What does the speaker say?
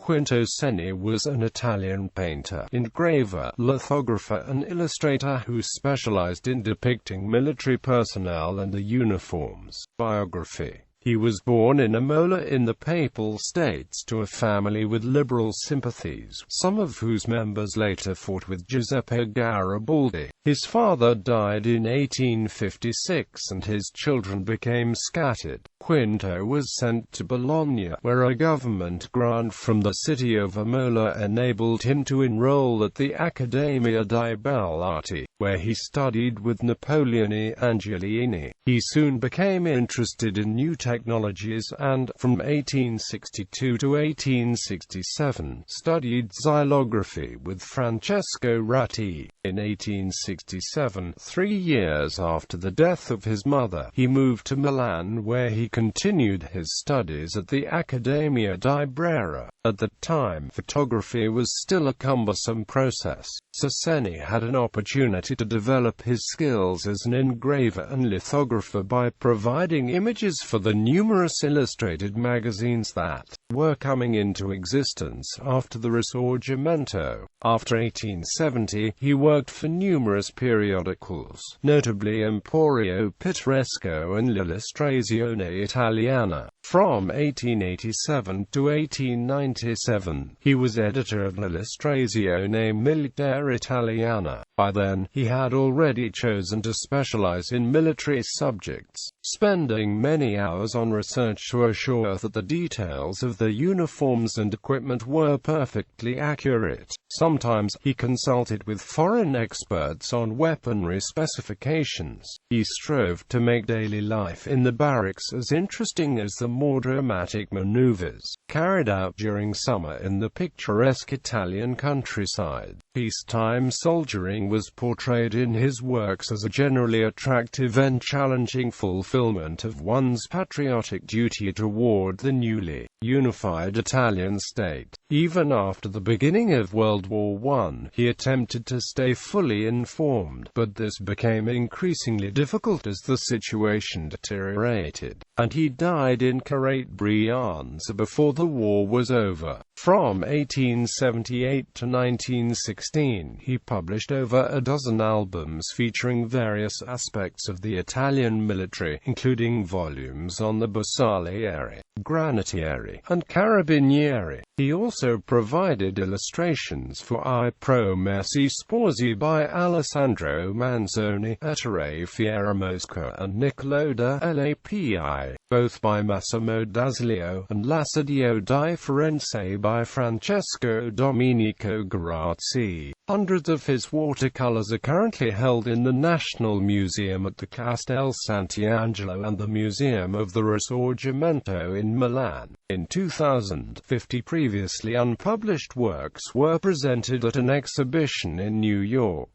Quinto Cenni was an Italian painter, engraver, lithographer and illustrator who specialized in depicting military personnel and their uniforms. Biography. He was born in Imola in the Papal States to a family with liberal sympathies, some of whose members later fought with Giuseppe Garibaldi. His father died in 1856 and his children became scattered. Quinto was sent to Bologna, where a government grant from the city of Imola enabled him to enroll at the Accademia dei Belle Arti, where he studied with Napoleone Angiolini. He soon became interested in new technologies and, from 1862 to 1867, studied xylography with Francesco Ratti. In 1867, 3 years after the death of his mother, he moved to Milan, where he continued his studies at the Accademia di Brera. At the time, photography was still a cumbersome process, so Cenni had an opportunity to develop his skills as an engraver and lithographer by providing images for the numerous illustrated magazines that were coming into existence after the Risorgimento. After 1870, he worked for numerous periodicals, notably Emporio Pittoresco and l'Illustrazione Italiana. From 1887 to 1897, he was editor of l'Illustrazione Militare Italiana. By then, he had already chosen to specialize in military subjects, spending many hours on research to assure that the details of the uniforms and equipment were perfectly accurate. Sometimes, he consulted with foreign experts on weaponry specifications. He strove to make daily life in the barracks as interesting as the more dramatic maneuvers carried out during summer in the picturesque Italian countryside. Peacetime soldiering was portrayed in his works as a generally attractive and challenging fulfillment of one's patriotic duty toward the newly unified Italian state. Even after the beginning of World War I, he attempted to stay fully informed, but this became increasingly difficult as the situation deteriorated, and he died in Carrete Brianza before the war was over. From 1878 to 1916, he published over a dozen albums featuring various aspects of the Italian military, including volumes on the Bersaglieri, Granatieri, and Carabinieri. He also provided illustrations for I Promessi Sposi by Alessandro Manzoni, Ettore Fieramosca and Niccolo da Lapi, both by Massimo Daslio, and L'Assedio di Firenze by Francesco Domenico Garazzi. Hundreds of his watercolors are currently held in the National Museum at the Castel Sant'Angelo and the Museum of the Risorgimento in Milan. In 2000, 50 previously unpublished works were presented at an exhibition in New York.